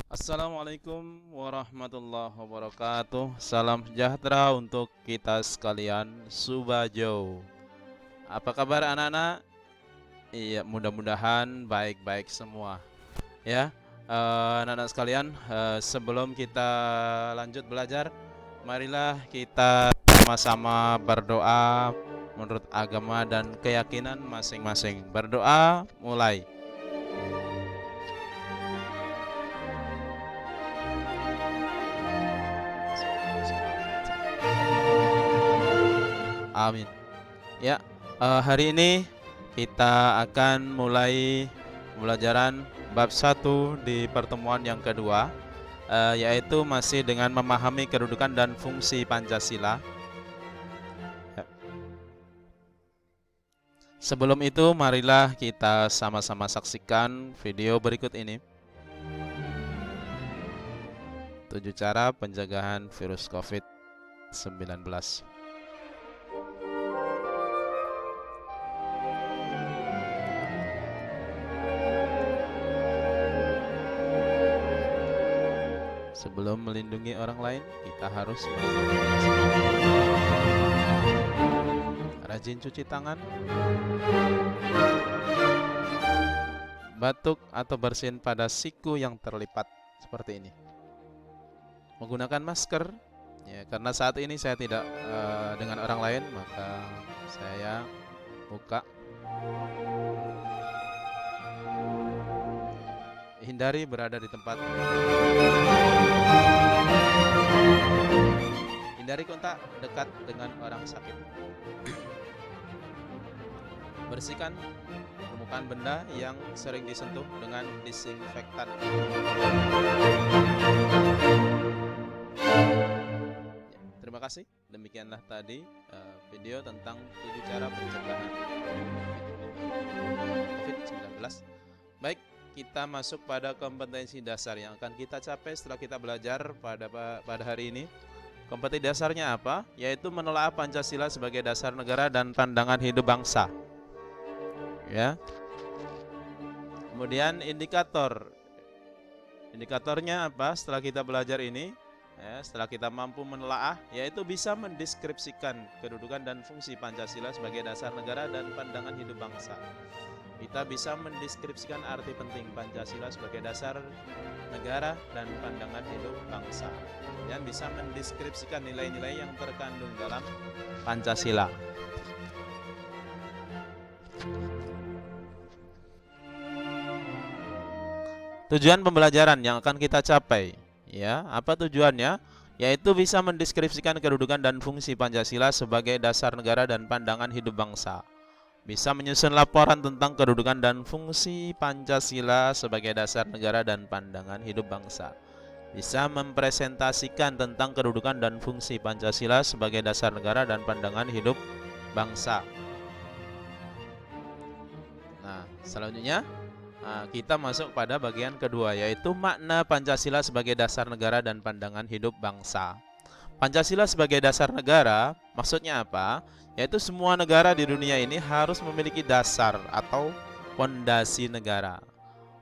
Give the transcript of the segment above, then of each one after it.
Assalamualaikum warahmatullahi wabarakatuh. Salam sejahtera untuk kita sekalian. Subajo. Apa kabar anak-anak? Iya, mudah-mudahan baik-baik semua. Ya, anak-anak sekalian, sebelum kita lanjut belajar, marilah kita sama-sama berdoa menurut agama dan keyakinan masing-masing. Berdoa, mulai. Amin. Ya, hari ini kita akan mulai pembelajaran bab 1 di pertemuan yang kedua, yaitu masih dengan memahami kedudukan dan fungsi Pancasila. Ya. Sebelum itu, marilah kita sama-sama saksikan video berikut ini. 7 cara pencegahan virus COVID-19. Sebelum melindungi orang lain, kita harus melindungi diri sendiri. Rajin cuci tangan, batuk atau bersin pada siku yang terlipat seperti ini. Menggunakan masker, ya, karena saat ini saya tidak dengan orang lain, maka saya buka. Hindari berada di tempat. Hindari kontak dekat dengan orang sakit. Bersihkan permukaan benda yang sering disentuh dengan disinfektan. Ya, terima kasih. Demikianlah tadi video tentang 7 cara pencegahan COVID-19. Baik, kita masuk pada kompetensi dasar yang akan kita capai setelah kita belajar pada hari ini. Kompetensi dasarnya apa? Yaitu menelaah Pancasila sebagai dasar negara dan pandangan hidup bangsa. Ya. Kemudian indikatornya apa? Setelah kita belajar ini, ya, setelah kita mampu menelaah, yaitu bisa mendeskripsikan kedudukan dan fungsi Pancasila sebagai dasar negara dan pandangan hidup bangsa. Kita bisa mendeskripsikan arti penting Pancasila sebagai dasar negara dan pandangan hidup bangsa, dan bisa mendeskripsikan nilai-nilai yang terkandung dalam Pancasila. Tujuan pembelajaran yang akan kita capai, ya, apa tujuannya? Yaitu bisa mendeskripsikan kedudukan dan fungsi Pancasila sebagai dasar negara dan pandangan hidup bangsa. Bisa menyusun laporan tentang kedudukan dan fungsi Pancasila sebagai dasar negara dan pandangan hidup bangsa. Bisa mempresentasikan tentang kedudukan dan fungsi Pancasila sebagai dasar negara dan pandangan hidup bangsa. Nah, selanjutnya kita masuk pada bagian kedua, yaitu makna Pancasila sebagai dasar negara dan pandangan hidup bangsa. Pancasila sebagai dasar negara, maksudnya apa? Yaitu semua negara di dunia ini harus memiliki dasar atau fondasi negara.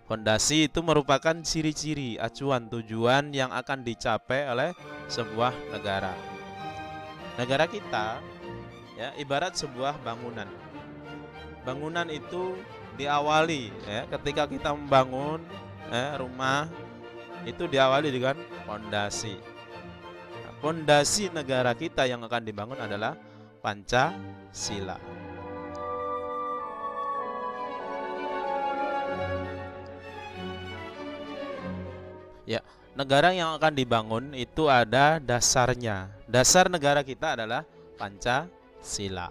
Fondasi itu merupakan ciri-ciri, acuan, tujuan yang akan dicapai oleh sebuah negara. Negara kita, ya, ibarat sebuah bangunan. Bangunan itu diawali, ya, ketika kita membangun rumah, itu diawali dengan fondasi. Fondasi negara kita yang akan dibangun adalah Pancasila. Ya, negara yang akan dibangun itu ada dasarnya. Dasar negara kita adalah Pancasila.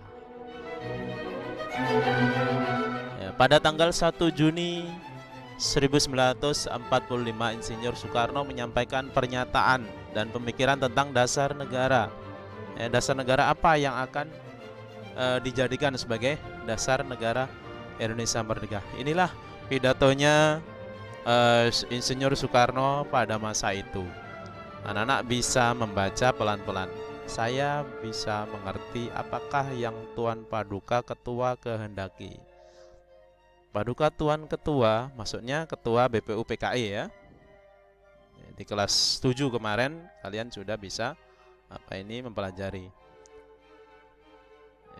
Ya, pada tanggal 1 Juni 1945, Insinyur Soekarno menyampaikan pernyataan dan pemikiran tentang dasar negara. Dasar negara apa yang akan dijadikan sebagai dasar negara Indonesia merdeka? Inilah pidatonya Insinyur Soekarno pada masa itu. Anak-anak bisa membaca pelan-pelan. Saya bisa mengerti apakah yang Tuan Paduka Ketua kehendaki. Paduka Tuan Ketua, maksudnya Ketua BPUPKI, ya. Di kelas 7 kemarin kalian sudah bisa mempelajari.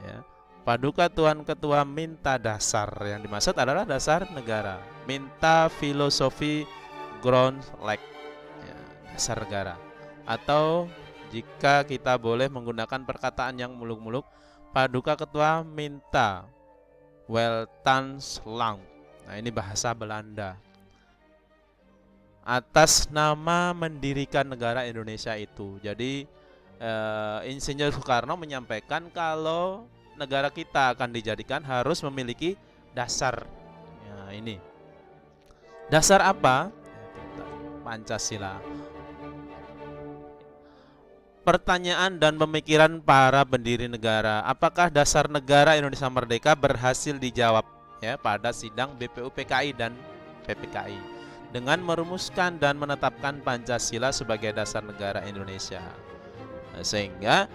Ya. Paduka Tuan Ketua minta dasar. Yang dimaksud adalah dasar negara. Minta filosofi ground like, ya, dasar negara. Atau jika kita boleh menggunakan perkataan yang muluk-muluk, Paduka Ketua minta Weltanschland. Nah, ini bahasa Belanda. Atas nama mendirikan negara Indonesia itu. Jadi Insinyur Soekarno menyampaikan kalau negara kita akan dijadikan harus memiliki dasar. Ya, ini. Dasar apa? Pancasila. Pertanyaan dan pemikiran para pendiri negara, apakah dasar negara Indonesia Merdeka berhasil dijawab ya pada sidang BPUPKI dan PPKI dengan merumuskan dan menetapkan Pancasila sebagai dasar negara Indonesia. Sehingga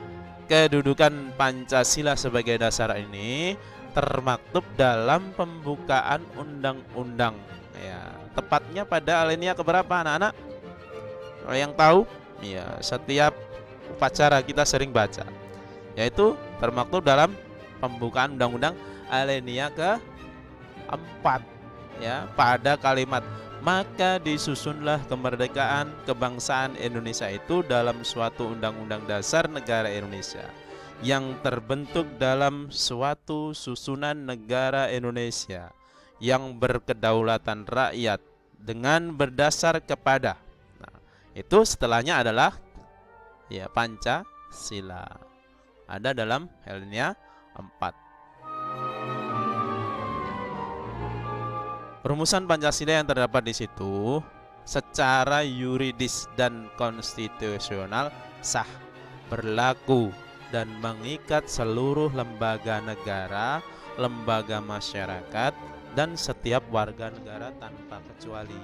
kedudukan Pancasila sebagai dasar ini termaktub dalam pembukaan undang-undang, ya, tepatnya pada alinea keberapa anak-anak? Kalau yang tahu, ya, setiap upacara kita sering baca, yaitu termaktub dalam pembukaan undang-undang alinea ke-4, ya, pada kalimat maka disusunlah kemerdekaan kebangsaan Indonesia itu dalam suatu undang-undang dasar negara Indonesia yang terbentuk dalam suatu susunan negara Indonesia yang berkedaulatan rakyat dengan berdasar kepada. Nah, itu setelahnya adalah ya Pancasila. Ada dalam alinea 4. Rumusan Pancasila yang terdapat di situ secara yuridis dan konstitusional sah, berlaku, dan mengikat seluruh lembaga negara, lembaga masyarakat, dan setiap warga negara tanpa kecuali.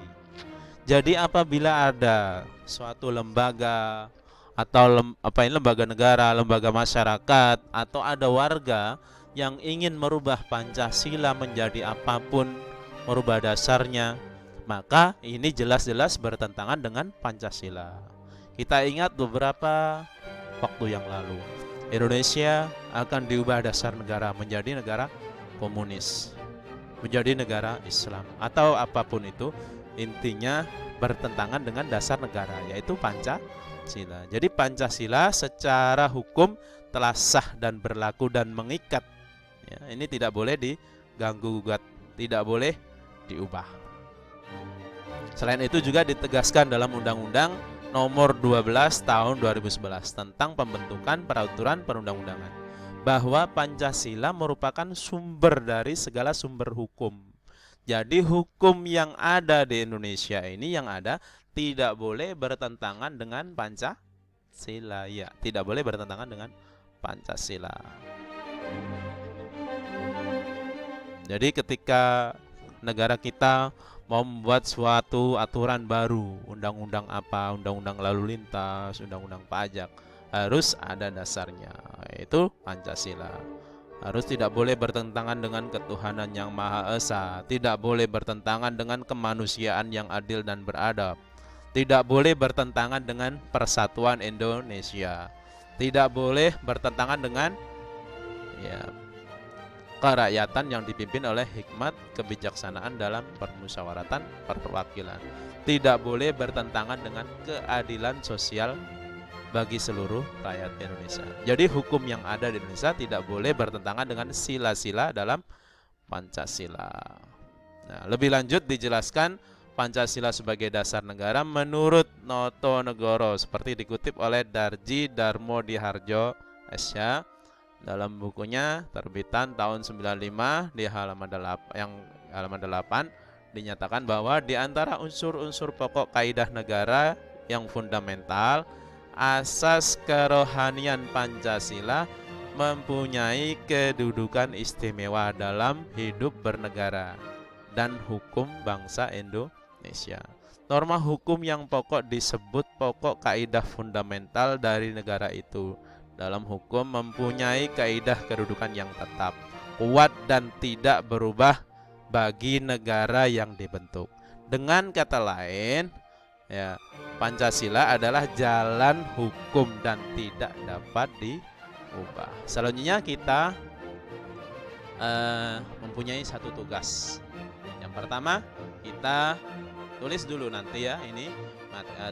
Jadi apabila ada suatu lembaga atau lembaga negara, lembaga masyarakat, atau ada warga yang ingin merubah Pancasila menjadi apapun, merubah dasarnya, maka ini jelas-jelas bertentangan dengan Pancasila. Kita ingat beberapa waktu yang lalu, Indonesia akan diubah dasar negara menjadi negara komunis, menjadi negara Islam, atau apapun itu, intinya bertentangan dengan dasar negara, yaitu Pancasila. Jadi Pancasila secara hukum telah sah dan berlaku dan mengikat. Ya, ini tidak boleh diganggu gugat, tidak boleh diubah. Selain itu juga ditegaskan dalam Undang-Undang Nomor 12 Tahun 2011 tentang pembentukan peraturan perundang-undangan bahwa Pancasila merupakan sumber dari segala sumber hukum. Jadi hukum yang ada di Indonesia ini yang ada tidak boleh bertentangan dengan Pancasila. Ya, tidak boleh bertentangan dengan Pancasila. Jadi ketika negara kita mau membuat suatu aturan baru, undang-undang apa, undang-undang lalu lintas, undang-undang pajak, harus ada dasarnya, yaitu Pancasila. Harus tidak boleh bertentangan dengan ketuhanan yang Maha Esa, tidak boleh bertentangan dengan kemanusiaan yang adil dan beradab, tidak boleh bertentangan dengan persatuan Indonesia, tidak boleh bertentangan dengan kerakyatan yang dipimpin oleh hikmat kebijaksanaan dalam permusyawaratan perwakilan, tidak boleh bertentangan dengan keadilan sosial bagi seluruh rakyat Indonesia. Jadi hukum yang ada di Indonesia tidak boleh bertentangan dengan sila-sila dalam Pancasila. Nah, lebih lanjut dijelaskan Pancasila sebagai dasar negara menurut Noto Negoro seperti dikutip oleh Darji Darmo Diharjo SH dalam bukunya terbitan tahun 95 di halaman 8 dinyatakan bahwa di antara unsur-unsur pokok kaidah negara yang fundamental, asas kerohanian Pancasila mempunyai kedudukan istimewa dalam hidup bernegara dan hukum bangsa Indonesia. Norma hukum yang pokok disebut pokok kaidah fundamental dari negara itu. Dalam hukum mempunyai kaidah kedudukan yang tetap, kuat dan tidak berubah bagi negara yang dibentuk. Dengan kata lain, Ya, Pancasila adalah jalan hukum dan tidak dapat diubah. Selanjutnya kita mempunyai satu tugas. Yang pertama, kita tulis dulu nanti ya ini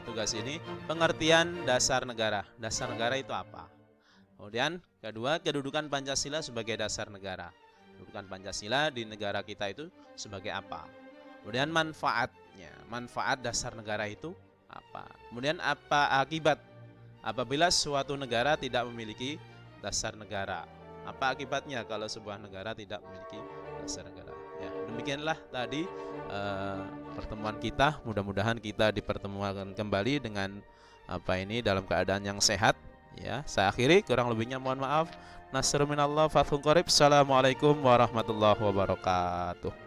tugas ini, pengertian dasar negara. Dasar negara itu apa? Kemudian kedua, kedudukan Pancasila sebagai dasar negara. Kedudukan Pancasila di negara kita itu sebagai apa? Kemudian manfaatnya, manfaat dasar negara itu apa? Kemudian apa akibat apabila suatu negara tidak memiliki dasar negara? Apa akibatnya kalau sebuah negara tidak memiliki dasar negara? Ya, demikianlah tadi pertemuan kita. Mudah-mudahan kita dipertemukan kembali dengan dalam keadaan yang sehat. Ya, saya akhiri, kurang lebihnya mohon maaf. Nasrun minallah, fathun qarib. Assalamualaikum warahmatullahi wabarakatuh.